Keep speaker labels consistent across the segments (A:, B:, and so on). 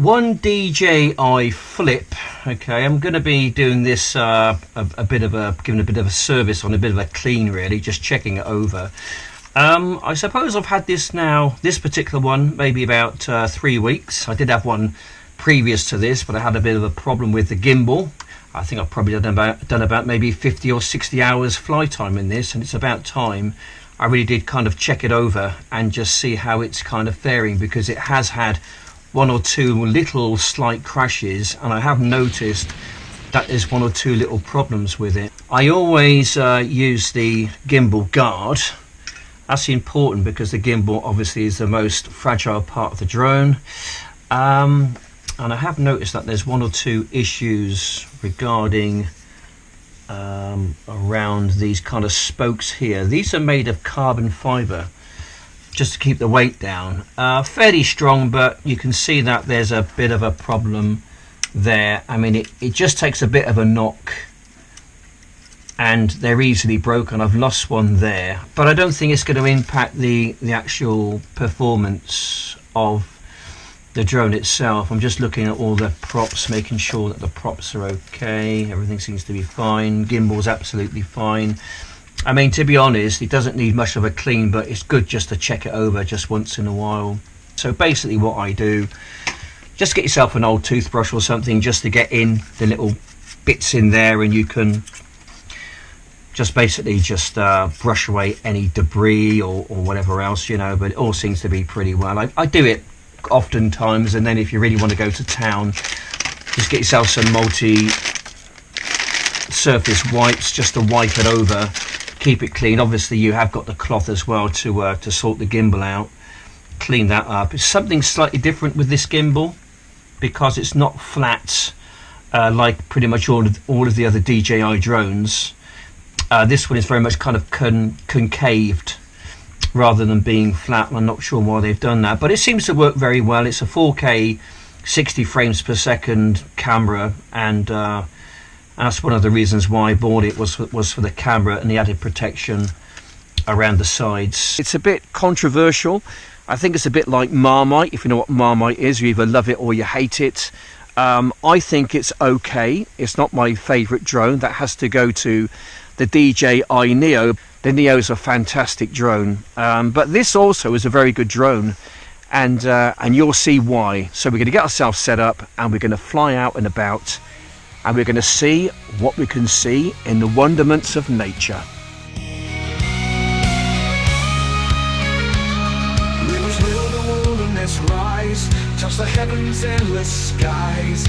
A: one DJI Flip. Okay, I'm going to be doing this giving a bit of a service on, a bit of a clean, really, just checking it over. I suppose I've had this particular one, maybe about 3 weeks. I did have one previous to this, but I had a bit of a problem with the gimbal. I think I've probably done about maybe 50 or 60 hours fly time in this, and it's about time I really did kind of check it over and just see how it's kind of faring, because it has had one or two little slight crashes, and I have noticed that there's one or two little problems with it. I always use the gimbal guard. That's important because the gimbal obviously is the most fragile part of the drone. And I have noticed that there's one or two issues regarding around these kind of spokes here. These are made of carbon fiber, just to keep the weight down. Fairly strong, but you can see that there's a bit of a problem there. I mean, it just takes a bit of a knock and they're easily broken. I've lost one there, but I don't think it's going to impact the actual performance of the drone itself. I'm just looking at all the props, making sure that the props are okay. Everything seems to be fine. Gimbal's absolutely fine. I mean, to be honest, it doesn't need much of a clean, but it's good just to check it over just once in a while. So basically what I do, just get yourself an old toothbrush or something just to get in the little bits in there, and you can just basically just brush away any debris or whatever else, you know, but it all seems to be pretty well. I do it oftentimes, and then if you really want to go to town, just get yourself some multi-surface wipes just to wipe it over, keep it clean. Obviously you have got the cloth as well to sort the gimbal out, clean that up. It's something slightly different with this gimbal because it's not flat like pretty much all of the other DJI drones. This one is very much kind of concaved rather than being flat. I'm not sure why they've done that, but it seems to work very well. It's a 4K 60 frames per second camera, and that's one of the reasons why I bought it, was for the camera and the added protection around the sides. It's a bit controversial. I think it's a bit like Marmite. If you know what Marmite is, you either love it or you hate it. I think it's okay. It's not my favorite drone. That has to go to the DJI Neo. The Neo is a fantastic drone, but this also is a very good drone, and you'll see why. So we're going to get ourselves set up, and we're going to fly out and about, and we're going to see what we can see in the wonderments of nature.
B: Rivers will the wilderness rise, touch the heavens, endless skies.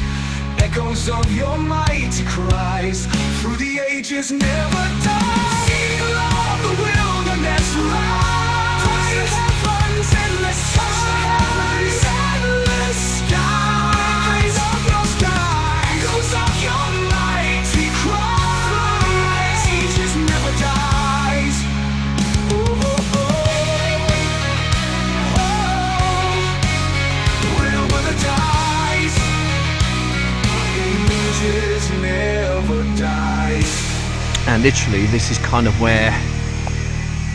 B: Echoes of your mighty cries, through the ages never die. Eagle of the wilderness rise, touch the heavens, endless skies. Endless skies of your sky. Echoes of your mighty cries, through the ages never dies. Oh, oh, oh, oh. Will the dies, ages never dies.
A: And literally this is kind of where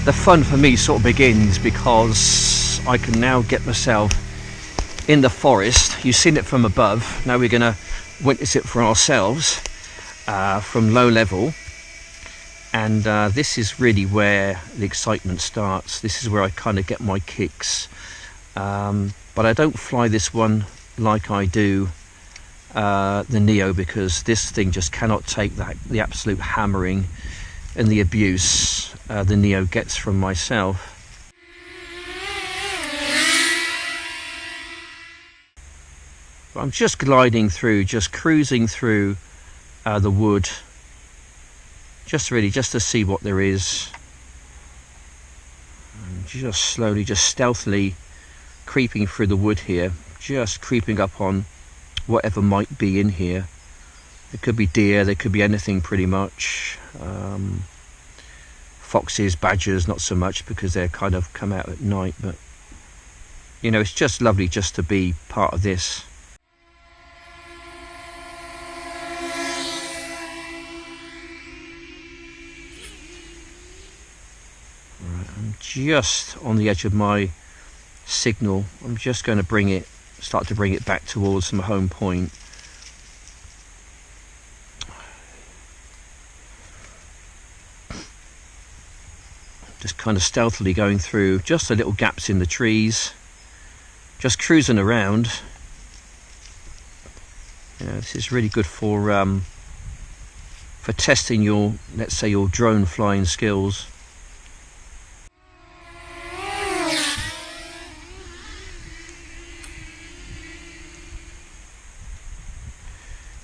A: the fun for me sort of begins, because I can now get myself in the forest. You've seen it from above, now we're going to witness it for ourselves from low level, and this is really where the excitement starts. This is where I kind of get my kicks, but I don't fly this one like I do the Neo, because this thing just cannot take the absolute hammering and the abuse the Neo gets from myself. But I'm just gliding through, just cruising through the wood, just to see what there is, and just slowly, just stealthily creeping through the wood here, just creeping up on whatever might be in here. It could be deer, there could be anything pretty much. Foxes, badgers, not so much because they're kind of come out at night, but you know, it's just lovely just to be part of this. Right, I'm just on the edge of my signal. I'm just going to bring it start to bring it back towards some home point. Just kind of stealthily going through just the little gaps in the trees, just cruising around. This is really good for testing your, let's say, your drone flying skills.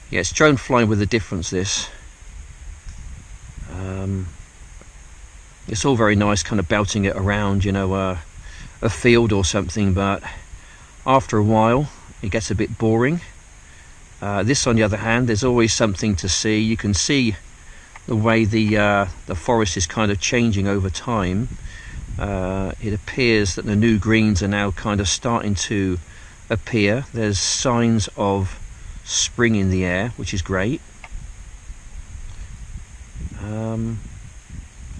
A: Yeah, it's drone flying with a difference, this. It's all very nice kind of belting it around, you know, a field or something, but after a while it gets a bit boring. This, on the other hand, there's always something to see. You can see the way the forest is kind of changing over time. It appears that the new greens are now kind of starting to appear. There's signs of spring in the air, which is great.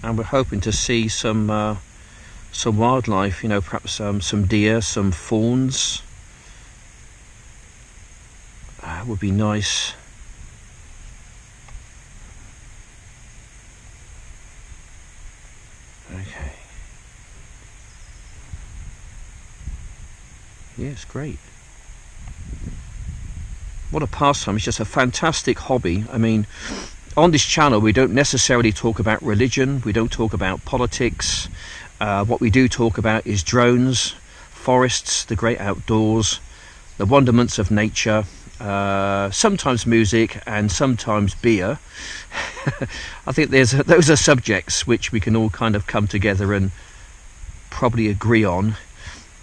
A: And we're hoping to see some wildlife, you know, perhaps some deer, some fawns. Would be nice. Okay. Yes, great. What a pastime. It's just a fantastic hobby. I mean, on this channel we don't necessarily talk about religion, we don't talk about politics. What we do talk about is drones, forests, the great outdoors, the wonderments of nature, sometimes music and sometimes beer. I think those are subjects which we can all kind of come together and probably agree on.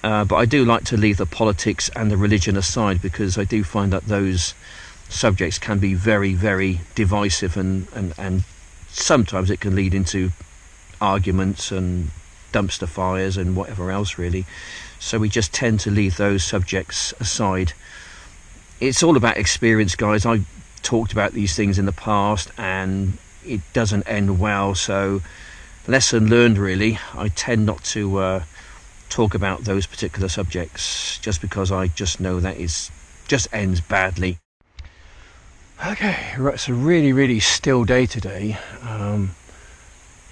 A: But I do like to leave the politics and the religion aside, because I do find that those subjects can be very, very divisive, and sometimes it can lead into arguments and dumpster fires and whatever else, really. So we just tend to leave those subjects aside. It's all about experience, guys. I've talked about these things in the past and it doesn't end well, so lesson learned, really. I tend not to talk about those particular subjects just because I just know that it just ends badly. Okay, right, it's a really, really still day today.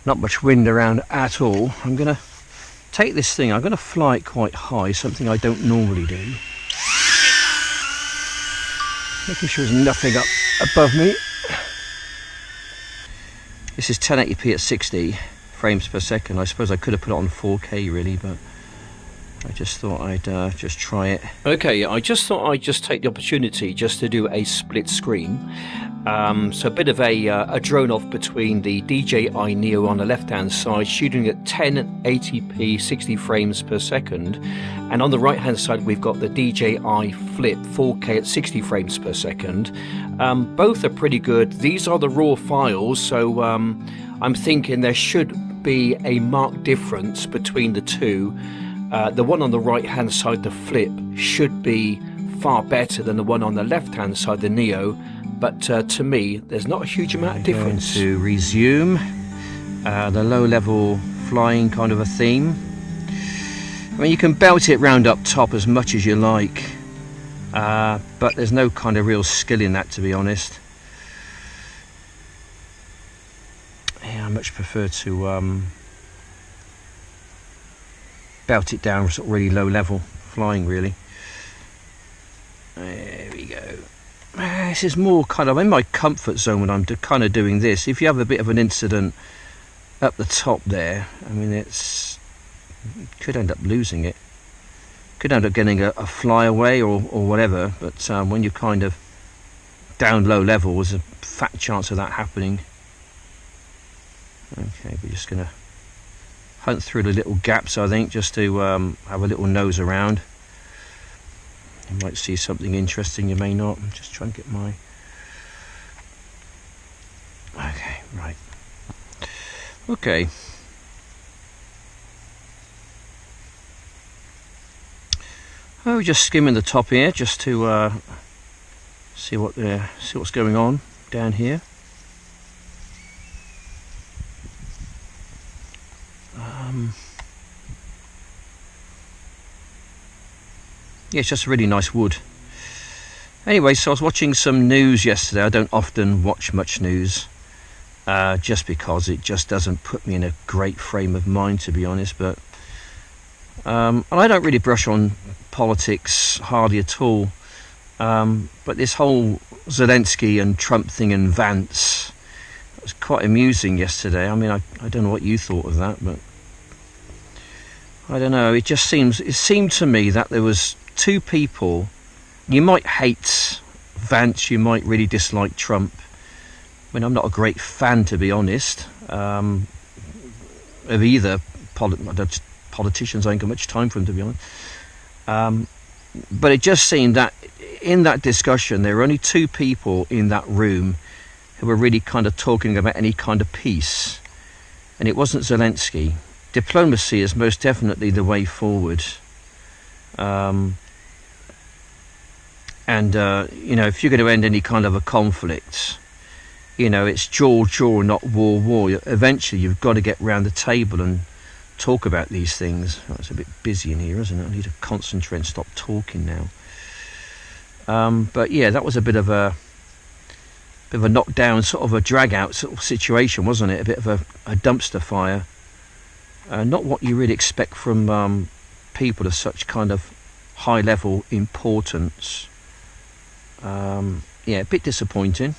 A: Not much wind around at all. I'm going to take this thing, I'm going to fly it quite high, something I don't normally do. Making sure there's nothing up above me. This is 1080p at 60 frames per second. I suppose I could have put it on 4K really, but I just thought I'd just try it. Okay, I just thought I'd just take the opportunity just to do a split screen. So a bit of a drone off between the DJI Neo on the left hand side, shooting at 1080p 60 frames per second, and on the right hand side we've got the DJI Flip 4K at 60 frames per second. Both are pretty good. These are the raw files, so I'm thinking there should be a marked difference between the two. The one on the right hand side, the Flip, should be far better than the one on the left hand side, the Neo, but to me there's not a huge amount of difference. Going to resume the low level flying kind of a theme. I mean, you can belt it round up top as much as you like, but there's no kind of real skill in that, to be honest. Yeah, I much prefer to belt it down sort of really low level flying, really. There we go. This is more kind of in my comfort zone when I'm kind of doing this. If you have a bit of an incident up the top there, I mean, could end up losing it, could end up getting a flyaway or whatever, but when you're kind of down low level, there's a fat chance of that happening. Okay, we're just gonna hunt through the little gaps, I think, just to have a little nose around. You might see something interesting, you may not. I'm just trying to get my... Okay, right. Okay. Oh, just skimming the top here, just to see what's going on down here. yeah, it's just really nice wood. Anyway, so I was watching some news yesterday. I don't often watch much news, just because it just doesn't put me in a great frame of mind, to be honest. But and I don't really brush on politics hardly at all. But this whole Zelensky and Trump thing and Vance was quite amusing yesterday. I mean, I don't know what you thought of that, but I don't know. It seemed to me that there was two people. You might hate Vance, you might really dislike Trump. I mean, I'm not a great fan, to be honest, of either politicians. I ain't got much time for them, to be honest. But it just seemed that in that discussion, there were only two people in that room who were really kind of talking about any kind of peace. And it wasn't Zelensky. Diplomacy is most definitely the way forward. You know, if you're going to end any kind of a conflict, you know, it's jaw, not war. Eventually, you've got to get round the table and talk about these things. Oh, it's a bit busy in here, isn't it? I need to concentrate and stop talking now. But yeah, that was a bit of a knockdown, sort of a drag-out sort of situation, wasn't it? A bit of a dumpster fire. Not what you really expect from people of such kind of high-level importance. Yeah, a bit disappointing.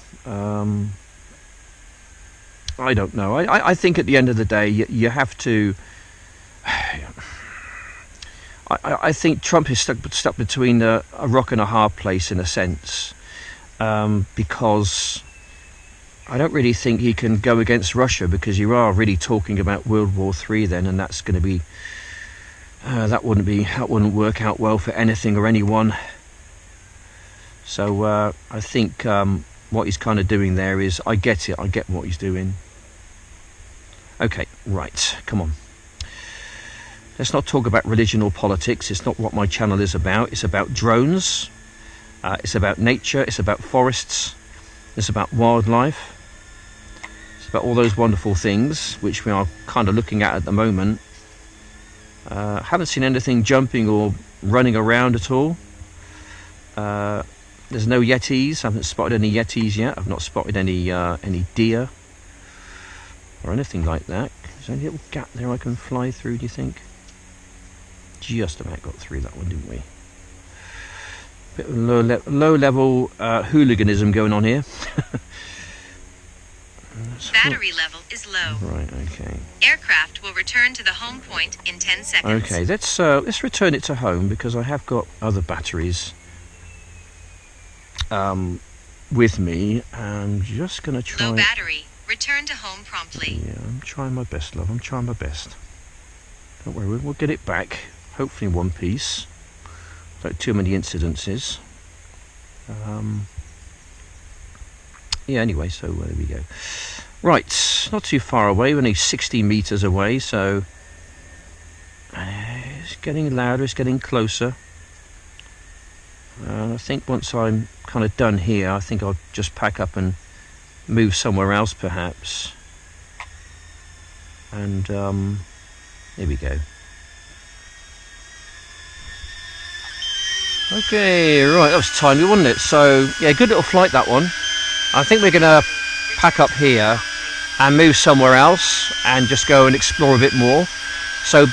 A: I don't know. I think at the end of the day, you have to. I think Trump is stuck between a rock and a hard place in a sense, because I don't really think he can go against Russia, because you are really talking about World War III then, and that's going to be that wouldn't work out well for anything or anyone. So I think what he's kind of doing there is, I get it. I get what he's doing. Okay, right, come on. Let's not talk about religion or politics. It's not what my channel is about. It's about drones. It's about nature. It's about forests. It's about wildlife. It's about all those wonderful things which we are kind of looking at the moment. Haven't seen anything jumping or running around at all. There's no yetis. I haven't spotted any yetis yet. I've not spotted any deer or anything like that. Is there any little gap there I can fly through, do you think? Just about got through that one, didn't we? Bit of low level hooliganism going on here.
C: Battery level is low.
A: Right, okay.
C: Aircraft will return to the home point in 10 seconds.
A: Okay, let's return it to home, because I have got other batteries with me. I'm just going to try.
C: Low battery. Return to home promptly.
A: Yeah, I'm trying my best, love. I'm trying my best. Don't worry, we'll get it back. Hopefully in one piece. Without too many incidences. Yeah, anyway, so there we go. Right, not too far away. We're only 60 meters away, so it's getting louder, it's getting closer. I think once I'm kind of done here, I think I'll just pack up and move somewhere else, perhaps. And there we go. Okay, right, that was timely, wasn't it? So yeah, good little flight, that one. I think we're gonna pack up here and move somewhere else and just go and explore a bit more. So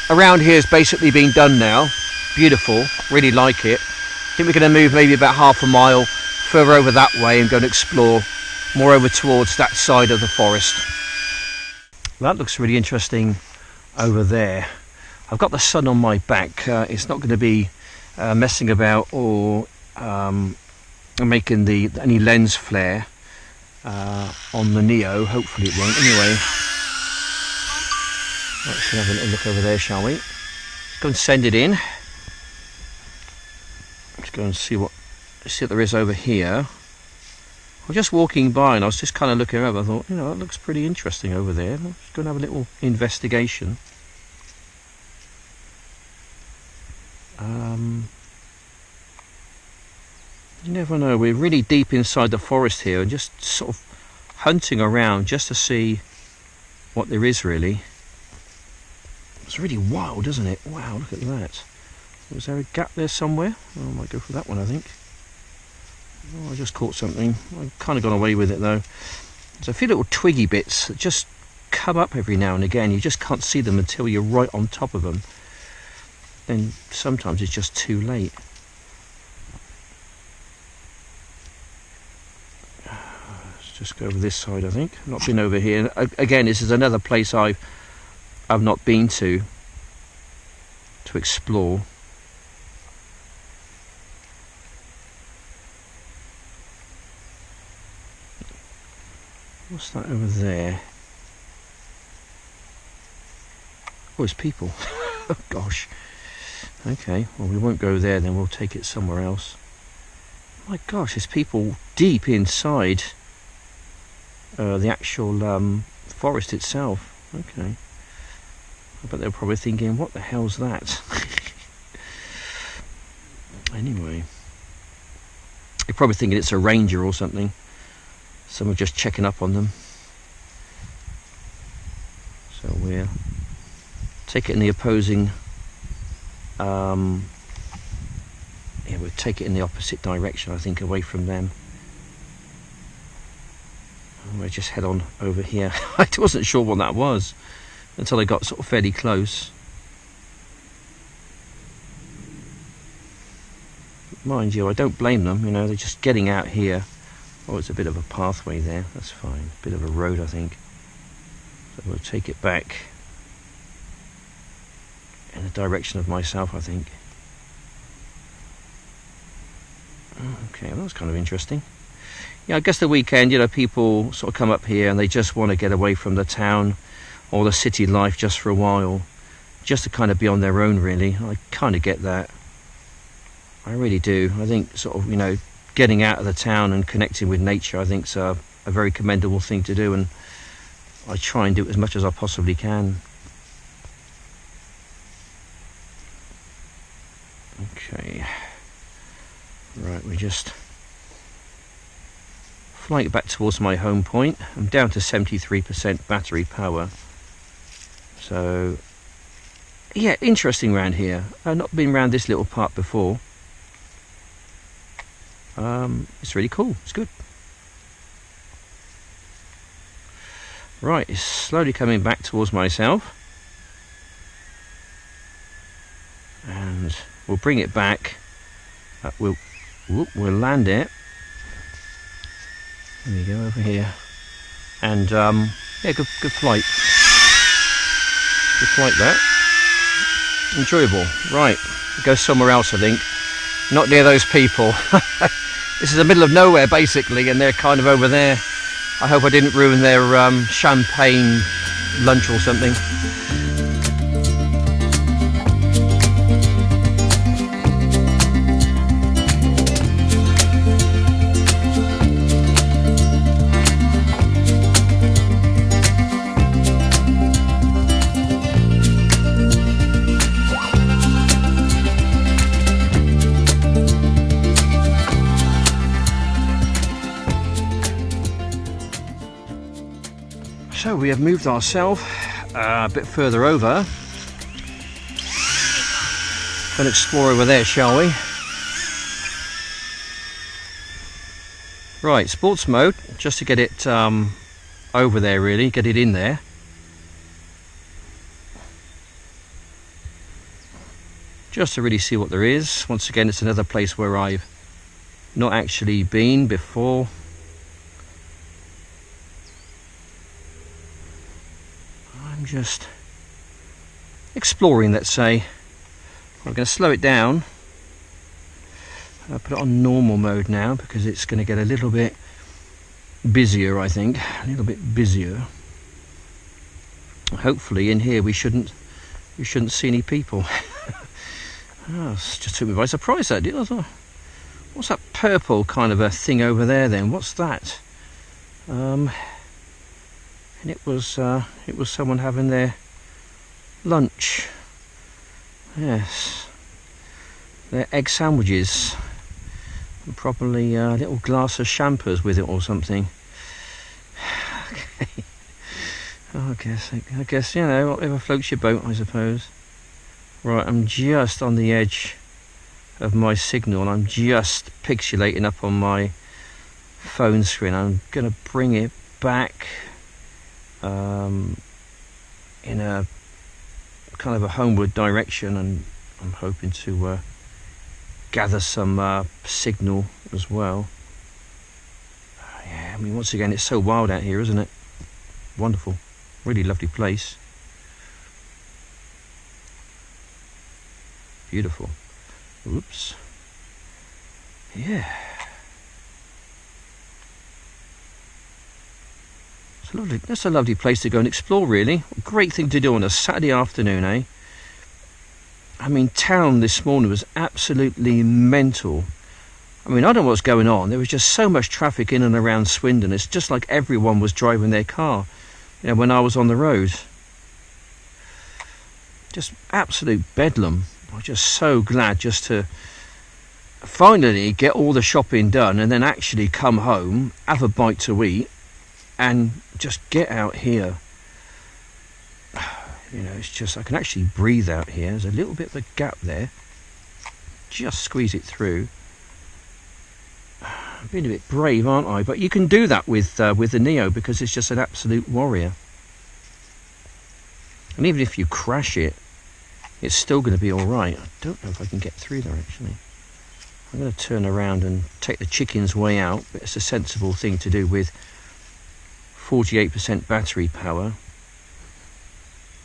A: around here has basically been done now. Beautiful, really like it. I think we're going to move maybe about half a mile further over that way and go and explore more over towards that side of the forest. That looks really interesting over there. I've got the sun on my back. It's not going to be messing about or making any lens flare on the Neo. Hopefully it won't. Anyway, let's have a little look over there, shall we? Let's go and send it in. Let's go and see what there is over here. I was just walking by and I was just kind of looking over. I thought, that looks pretty interesting over there. Let's go and have a little investigation. You never know. We're really deep inside the forest here and just sort of hunting around just to see what there is, really. It's really wild, isn't it? Wow, look at that. Was there a gap there somewhere? Oh, I might go for that one, I think. Oh, I just caught something. I've kind of gone away with it though. There's a few little twiggy bits that just come up every now and again. You just can't see them until you're right on top of them. Then sometimes it's just too late. Let's just go over this side, I think. I've not been over here. Again, this is another place I've not been to explore. What's that over there? Oh, it's people. Oh gosh. Okay, well we won't go there then, we'll take it somewhere else. My gosh, there's people deep inside the actual forest itself. Okay. I bet they're probably thinking, what the hell's that? Anyway. You're probably thinking it's a ranger or something. Someone just checking up on them. So we'll take it in the opposing, yeah, we'll take it in the opposite direction, I think, away from them. And we'll just head on over here. I wasn't sure what that was until I got sort of fairly close. Mind you, I don't blame them, you know, they're just getting out here. Oh, it's a bit of a pathway there, that's fine. A bit of a road, I think. So we'll take it back in the direction of myself, I think. Okay, well, that's kind of interesting. Yeah, I guess the weekend, you know, people sort of come up here and they just want to get away from the town or the city life just for a while, just to kind of be on their own, really. I kind of get that. I really do. I think sort of, you know, getting out of the town and connecting with nature, I think is a very commendable thing to do, and I try and do it as much as I possibly can. Okay, right, we're just flying back towards my home point. I'm down to 73% battery power, so yeah, interesting around here. I've not been around this little part before. It's really cool, it's good. Right, it's slowly coming back towards myself, and we'll bring it back. We'll land it. There we go, over here. And yeah, good flight. Good flight there. Enjoyable. Right, go somewhere else, I think. Not near those people. This is the middle of nowhere basically, and they're kind of over there. I hope I didn't ruin their champagne lunch or something. So we have moved ourselves a bit further over. Going to explore over there, shall we? Right, sports mode, just to get it over there really, get it in there. Just to really see what there is. Once again, it's another place where I've not actually been before. I'm just exploring, let's say. I'm going to slow it down. I'll put it on normal mode now because it's going to get a little bit busier, I think. A little bit busier. Hopefully in here we shouldn't see any people. Oh, it just took me by surprise, that did. I thought, what's that purple kind of a thing over there then? What's that? And it was someone having their lunch. Yes, their egg sandwiches, and probably a little glass of champers with it or something. Okay. Oh, I guess you know, whatever floats your boat, I suppose. Right, I'm just on the edge of my signal, and I'm just pixelating up on my phone screen. I'm going to bring it back in a kind of a homeward direction, and I'm hoping to gather some signal as well. Yeah, I mean, once again, it's so wild out here, isn't it? Wonderful, really lovely place. Beautiful. Oops. Yeah. It's lovely. That's a lovely place to go and explore, really. A great thing to do on a Saturday afternoon, eh? I mean, town this morning was absolutely mental. I mean, I don't know what's going on. There was just so much traffic in and around Swindon. It's just like everyone was driving their car, you know, when I was on the road. Just absolute bedlam. I'm just so glad just to finally get all the shopping done and then actually come home, have a bite to eat, and just get out here. You know, it's just, I can actually breathe out here. There's a little bit of a gap there. Just squeeze it through. I'm being a bit brave, aren't I? But you can do that with the Neo, because it's just an absolute warrior. And even if you crash it, it's still going to be all right. I don't know if I can get through there, actually. I'm going to turn around and take the chicken's way out, but it's a sensible thing to do with 48% battery power.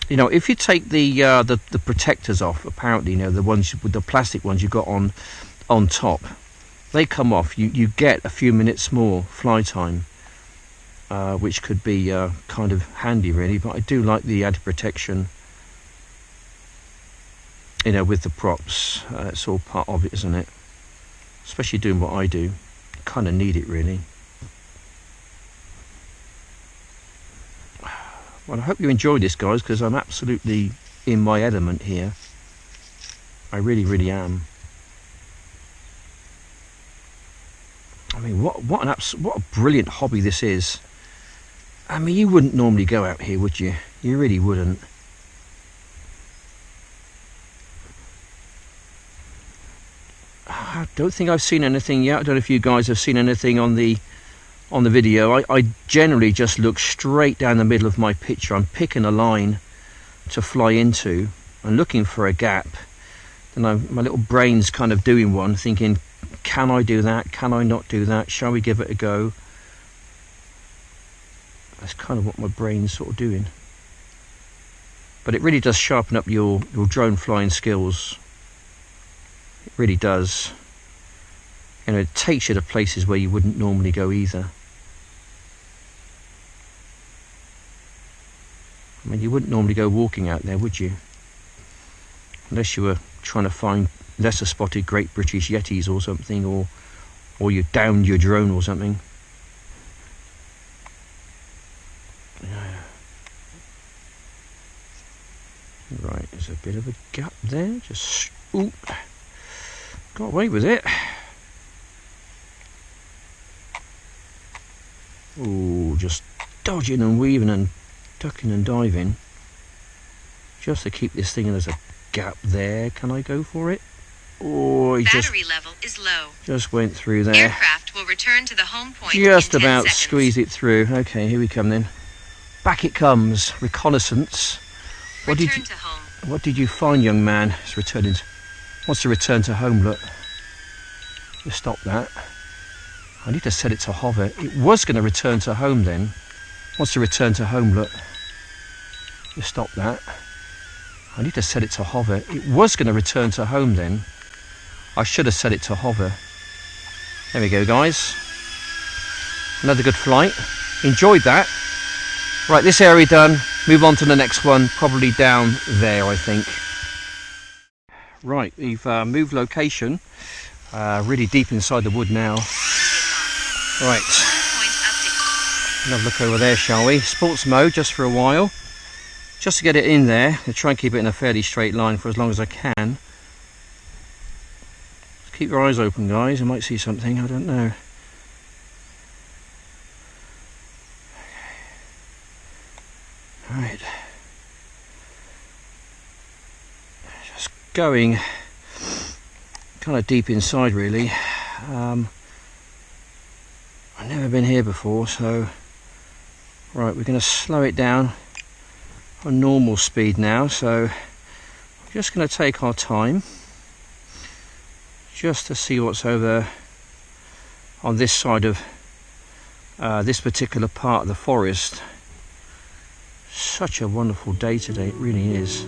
A: You know, if you take the protectors off, apparently, you know, the ones with the plastic ones you got on top, they come off. You get a few minutes more fly time, which could be kind of handy, really. But I do like the added protection, you know, with the props. It's all part of it, isn't it? Especially doing what I do, you kind of need it, really. Well, I hope you enjoyed this, guys, because I'm absolutely in my element here. I really, really am. I mean, what a brilliant hobby this is. I mean, you wouldn't normally go out here, would you? You really wouldn't. I don't think I've seen anything yet. I don't know if you guys have seen anything on the video. I generally just look straight down the middle of my picture. I'm picking a line to fly into and looking for a gap. Then my little brain's kind of doing one, thinking, can I do that? Can I not do that? Shall we give it a go? That's kind of what my brain's sort of doing. But it really does sharpen up your drone flying skills. It really does. You know, it takes you to places where you wouldn't normally go either. I mean, you wouldn't normally go walking out there, would you? Unless you were trying to find lesser spotted Great British Yetis or something, or you downed your drone or something. Right, there's a bit of a gap there. Just, ooh, got away with it. Ooh, just dodging and weaving and ducking and diving just to keep this thing, and there's a gap there. Can I go for it? Oh, he
C: Battery level is low.
A: just went through there.
C: Aircraft will return to the home point
A: Just
C: in 10
A: about
C: seconds.
A: squeeze it through. Okay, here we come then. Back it comes. Reconnaissance. What
C: Return to home.
A: did you find, young man? It's returning. Wants to return to home. Look. Just stop that. I need to set it to hover. It was going to return to home then. Wants to return to home. Look. Just stop that. I need to set it to hover. It was going to return to home then. I should have set it to hover. There we go, guys. Another good flight. Enjoyed that. Right, this area done. Move on to the next one. Probably down there, I think. Right, we've moved location. Really deep inside the wood now. Right. Another look over there, shall we? Sports mode, just for a while. Just to get it in there. I'll try and keep it in a fairly straight line for as long as I can. Just keep your eyes open, guys. You might see something, I don't know. Right. Just going. kind of deep inside really. I've never been here before, so right, we're going to slow it down on normal speed now, so we're just going to take our time just to see what's over on this side of this particular part of the forest. Such a wonderful day today, it really is.